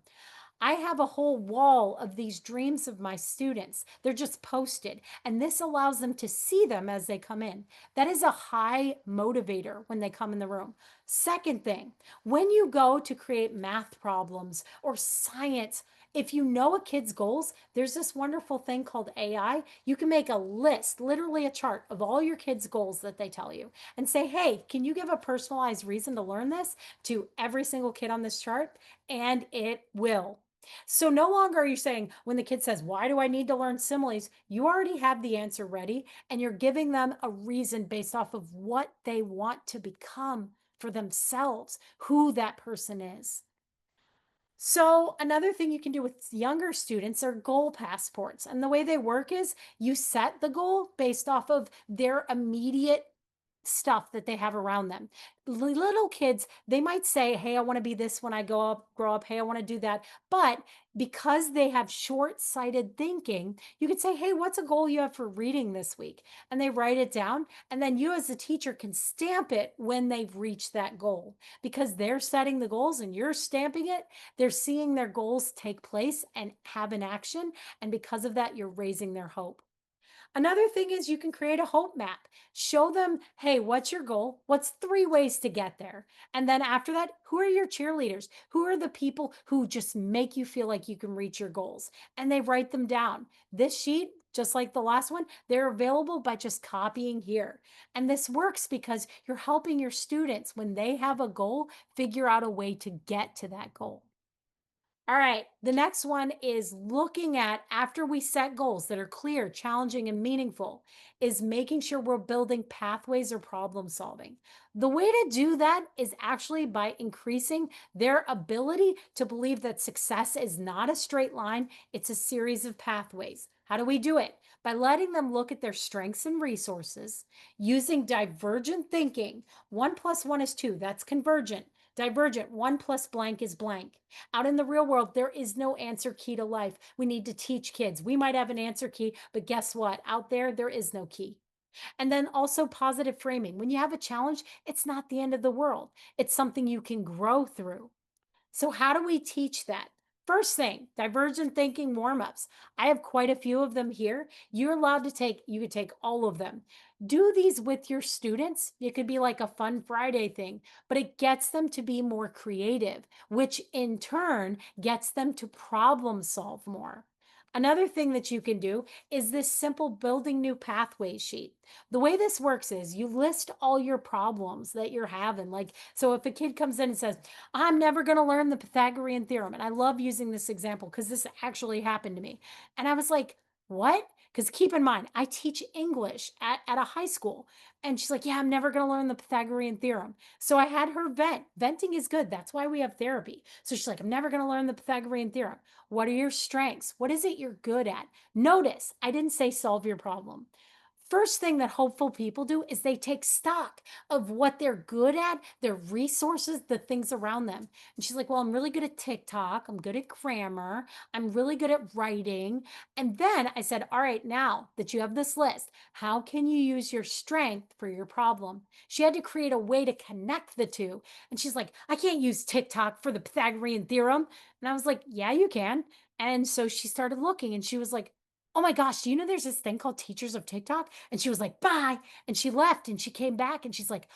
I have a whole wall of these dreams of my students. They're just posted, and this allows them to see them as they come in. That is a high motivator when they come in the room. Second thing, when you go to create math problems or science, if you know a kid's goals, there's this wonderful thing called AI. You can make a list, literally a chart of all your kids' goals that they tell you and say, hey, can you give a personalized reason to learn this to every single kid on this chart? And it will. So no longer are you saying when the kid says, why do I need to learn similes? You already have the answer ready and you're giving them a reason based off of what they want to become. for themselves who that person is. So, another thing you can do with younger students are goal passports. And the way they work is you set the goal based off of their immediate stuff that they have around them. Little kids, they might say, "Hey, I want to be this when I grow up. Hey, I want to do that." But because they have short-sighted thinking, you could say, "Hey, what's a goal you have for reading this week?" And they write it down, and then you as a teacher can stamp it when they've reached that goal. Because they're setting the goals and you're stamping it, they're seeing their goals take place and have an action, and because of that, you're raising their hope. Another thing is you can create a hope map. Show them, hey, what's your goal? What's 3 ways to get there? And then after that, who are your cheerleaders? Who are the people who just make you feel like you can reach your goals? And they write them down. This sheet, just like the last one, they're available by just copying here. And this works because you're helping your students when they have a goal, figure out a way to get to that goal. All right, the next one is looking at after we set goals that are clear, challenging, and meaningful, is making sure we're building pathways or problem solving. The way to do that is actually by increasing their ability to believe that success is not a straight line, it's a series of pathways. How do we do it? By letting them look at their strengths and resources, using divergent thinking. 1 plus 1 is 2, that's convergent. Divergent, 1 plus blank is blank. Out in the real world, there is no answer key to life. We need to teach kids. We might have an answer key, but guess what? Out there, there is no key. And then also positive framing. When you have a challenge, it's not the end of the world. It's something you can grow through. So, how do we teach that? First thing, divergent thinking warm-ups. I have quite a few of them here. You're allowed to take, you could take all of them. Do these with your students. It could be like a fun Friday thing, but it gets them to be more creative, which in turn gets them to problem solve more. Another thing that you can do is this simple building new pathways sheet. The way this works is you list all your problems that you're having. Like, so if a kid comes in and says, I'm never going to learn the Pythagorean theorem. And I love using this example because this actually happened to me. And I was like, what? Because keep in mind, I teach English at a high school. And she's like, yeah, I'm never going to learn the Pythagorean theorem. So I had her vent. Venting is good. That's why we have therapy. So she's like, I'm never going to learn the Pythagorean theorem. What are your strengths? What is it you're good at? Notice, I didn't say solve your problem. First thing that hopeful people do is they take stock of what they're good at, their resources, the things around them. And she's like, well, I'm really good at TikTok. I'm good at grammar. I'm really good at writing. And then I said, all right, now that you have this list, how can you use your strength for your problem? She had to create a way to connect the two. And she's like, I can't use TikTok for the Pythagorean theorem. And I was like, yeah, you can. And so she started looking and she was like, oh my gosh, do you know there's this thing called Teachers of TikTok? And she was like, bye. And she left and she came back and she's like,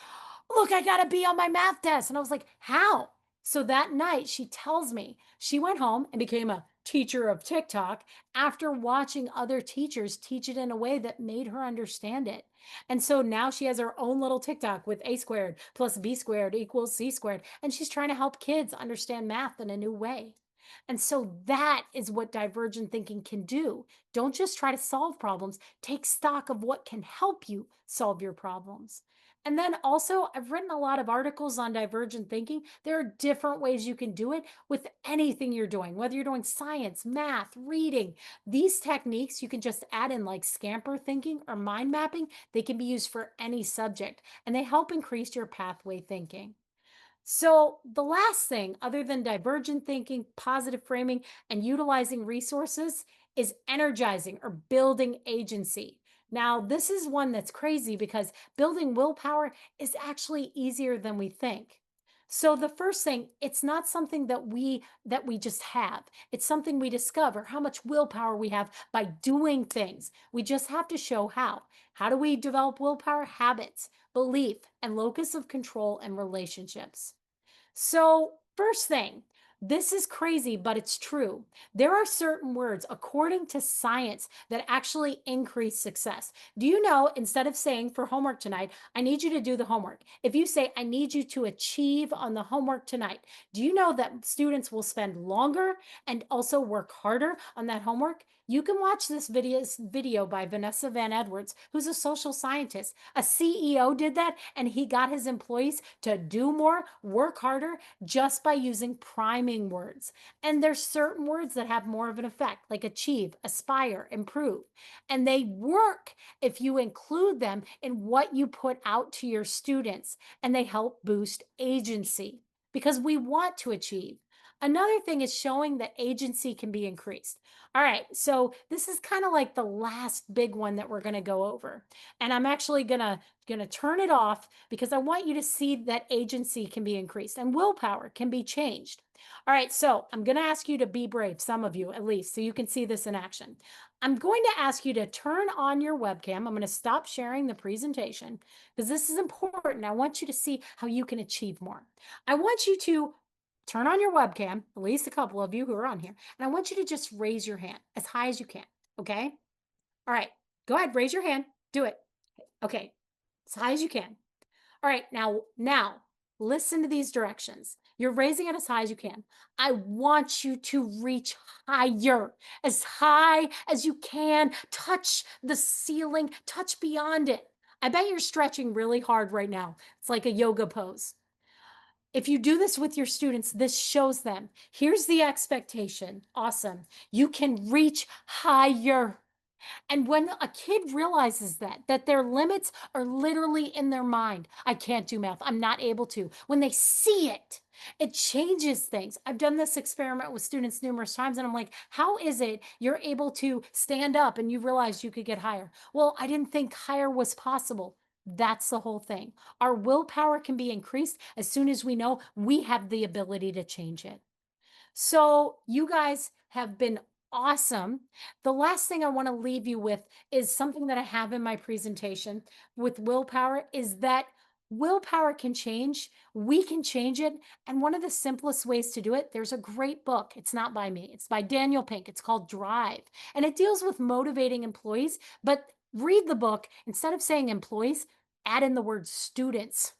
look, I got to be on my math test. And I was like, how? So that night she tells me she went home and became a teacher of TikTok after watching other teachers teach it in a way that made her understand it. And so now she has her own little TikTok with a squared plus b squared equals c squared. And she's trying to help kids understand math in a new way. And so that is what divergent thinking can do. Don't just try to solve problems, take stock of what can help you solve your problems. And then also, I've written a lot of articles on divergent thinking. There are different ways you can do it with anything you're doing, whether you're doing science, math, reading. These techniques you can just add in like scamper thinking or mind mapping. They can be used for any subject and they help increase your pathway thinking. So, the last thing, other than divergent thinking, positive framing, and utilizing resources, is energizing or building agency. Now, this is one that's crazy because building willpower is actually easier than we think. So the first thing, it's not something that we just have. It's something we discover how much willpower we have by doing things. We just have to show how. How do we develop willpower? Habits, belief, and locus of control and relationships. So, first thing, this is crazy, but it's true. There are certain words, according to science, that actually increase success. Do you know, instead of saying for homework tonight, I need you to do the homework, if you say, I need you to achieve on the homework tonight, do you know that students will spend longer and also work harder on that homework? You can watch this video by Vanessa Van Edwards, who's a social scientist. A CEO did that, and he got his employees to do more, work harder, just by using priming words. And there's certain words that have more of an effect, like achieve, aspire, improve. And they work if you include them in what you put out to your students, and they help boost agency because we want to achieve. Another thing is showing that agency can be increased. All right, so this is kind of like the last big one that we're going to go over. And I'm actually going to turn it off because I want you to see that agency can be increased and willpower can be changed. All right, so I'm going to ask you to be brave, some of you at least, so you can see this in action. I'm going to ask you to turn on your webcam. I'm going to stop sharing the presentation because this is important. I want you to see how you can achieve more. I want you to turn on your webcam, at least a couple of you who are on here, and I want you to just raise your hand as high as you can, okay? All right, go ahead, raise your hand. Do it. Okay, as high as you can. All right, now listen to these directions. You're raising it as high as you can. I want you to reach higher, as high as you can. Touch the ceiling, touch beyond it. I bet you're stretching really hard right now. It's like a yoga pose. If you do this with your students, this shows them, here's the expectation. Awesome. You can reach higher. And when a kid realizes that their limits are literally in their mind, I can't do math, I'm not able to. When they see it, it changes things. I've done this experiment with students numerous times, and I'm like, how is it you're able to stand up and you realized you could get higher? Well, I didn't think higher was possible. That's the whole thing. Our willpower can be increased as soon as we know we have the ability to change it. So you guys have been awesome. The last thing I want to leave you with is something that I have in my presentation with willpower is that willpower can change. We can change it. And one of the simplest ways to do it, there's a great book. It's not by me. It's by Daniel Pink. It's called Drive. And it deals with motivating employees, but read the book. Instead of saying employees, add in the word students.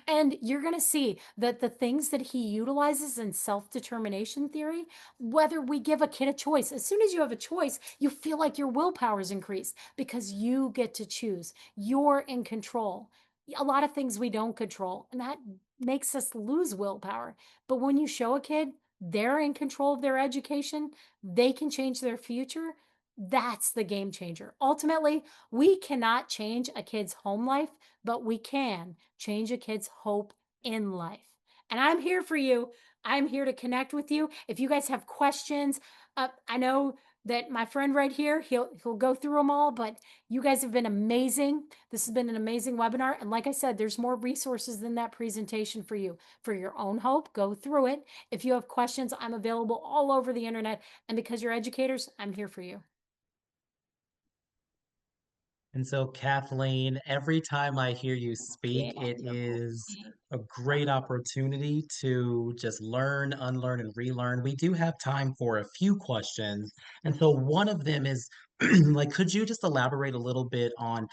And you're going to see that the things that he utilizes in self determination theory, whether we give a kid a choice, as soon as you have a choice, you feel like your willpower is increased because you get to choose. You're in control. A lot of things we don't control, and that makes us lose willpower. But when you show a kid they're in control of their education, they can change their future. That's the game changer. Ultimately, we cannot change a kid's home life, but we can change a kid's hope in life. And I'm here for you. I'm here to connect with you. If you guys have questions, I know that my friend right here, he'll go through them all, but you guys have been amazing. This has been an amazing webinar. And like I said, there's more resources than that presentation for you. For your own hope, go through it. If you have questions, I'm available all over the internet. And because you're educators, I'm here for you. And so, Kathleen, every time I hear you speak, it is a great opportunity to just learn, unlearn, and relearn. We do have time for a few questions. And so, one of them is like, could you just elaborate a little bit on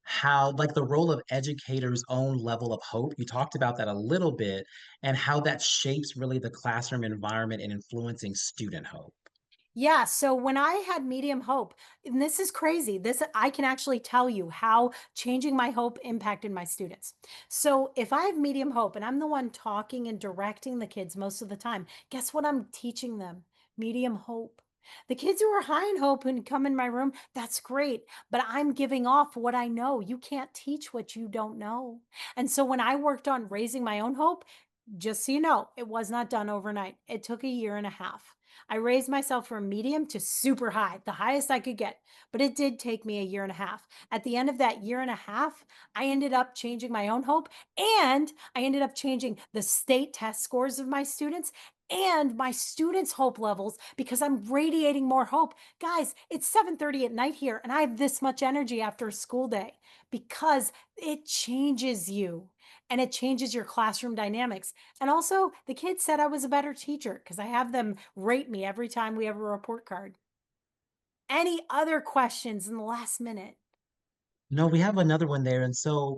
how, like, the role of educators' own level of hope? You talked about that a little bit, and how that shapes really the classroom environment and influencing student hope. Yeah, so when I had medium hope, and this is crazy. This I can actually tell you how changing my hope impacted my students. So if I have medium hope and I'm the one talking and directing the kids most of the time, guess what I'm teaching them? Medium hope. The kids who are high in hope and come in my room, that's great, but I'm giving off what I know. You can't teach what you don't know. And so when I worked on raising my own hope, just so you know, it was not done overnight. It took a year and a half. I raised myself from medium to super high, the highest I could get, but it did take me a year and a half. At the end of that year and a half, I ended up changing my own hope, and I ended up changing the state test scores of my students and my students' hope levels because I'm radiating more hope. Guys, it's 7:30 at night here and I have this much energy after a school day because it changes you and it changes your classroom dynamics. And also, the kids said I was a better teacher because I have them rate me every time we have a report card. Any other questions in the last minute? No, we have another one there. And so,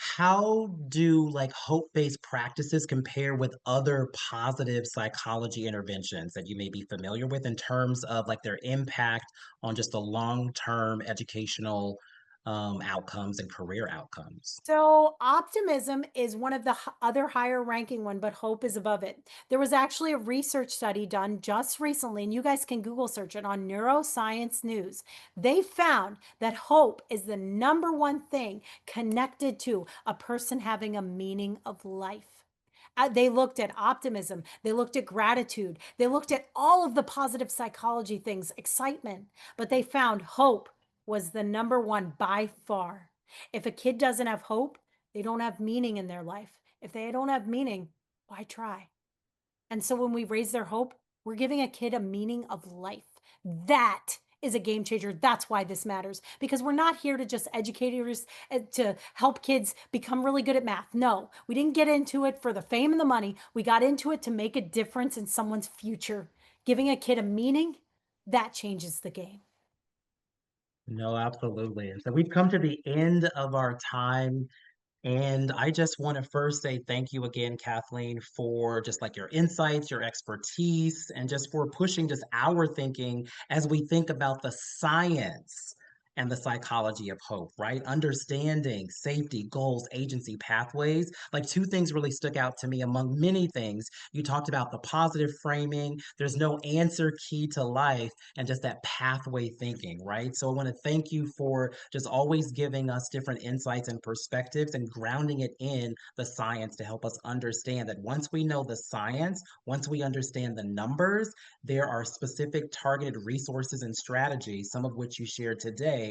How do like hope-based practices compare with other positive psychology interventions that you may be familiar with in terms of like their impact on just the long-term educational outcomes and career outcomes? So optimism is one of the other higher ranking one, but hope is above it. There was actually a research study done just recently, and you guys can Google search it on Neuroscience News. They found that hope is the number one thing connected to a person having a meaning of life. They looked at optimism, they looked at gratitude, they looked at all of the positive psychology things, excitement, but they found hope was the number one by far. If a kid doesn't have hope, they don't have meaning in their life. If they don't have meaning, why try? And so when we raise their hope, we're giving a kid a meaning of life. That is a game changer. That's why this matters, because we're not here to just educators to help kids become really good at math. No, we didn't get into it for the fame and the money. We got into it to make a difference in someone's future. Giving a kid a meaning, that changes the game. No, absolutely. And so we've come to the end of our time. And I just want to first say thank you again, Kathleen, for just like your insights, your expertise, and just for pushing just our thinking as we think about the science and the psychology of hope, right? Understanding safety, goals, agency, pathways. Like two things really stuck out to me among many things. You talked about the positive framing, there's no answer key to life, and just that pathway thinking, right? So I want to thank you for just always giving us different insights and perspectives and grounding it in the science to help us understand that once we know the science, once we understand the numbers, there are specific targeted resources and strategies, some of which you shared today,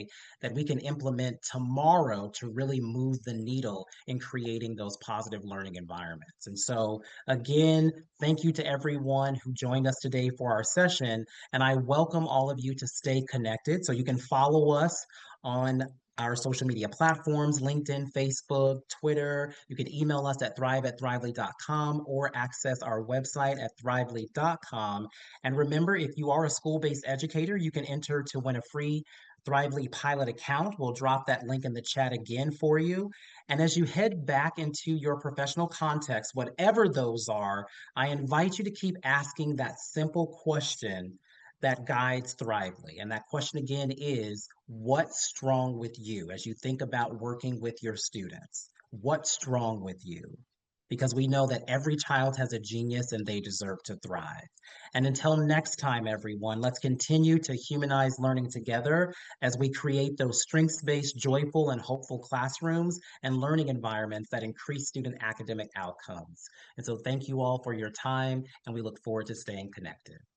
that we can implement tomorrow to really move the needle in creating those positive learning environments. And so, again, thank you to everyone who joined us today for our session. And I welcome all of you to stay connected. So you can follow us on our social media platforms, LinkedIn, Facebook, Twitter. You can email us at thrive@thrively.com or access our website at thrively.com. And remember, if you are a school-based educator, you can enter to win a free Thrively pilot account. We'll drop that link in the chat again for you. And as you head back into your professional context, whatever those are, I invite you to keep asking that simple question that guides Thrively. And that question again is, what's strong with you as you think about working with your students? What's strong with you? Because we know that every child has a genius and they deserve to thrive. And until next time, everyone, let's continue to humanize learning together as we create those strengths-based, joyful, and hopeful classrooms and learning environments that increase student academic outcomes. And so thank you all for your time, and we look forward to staying connected.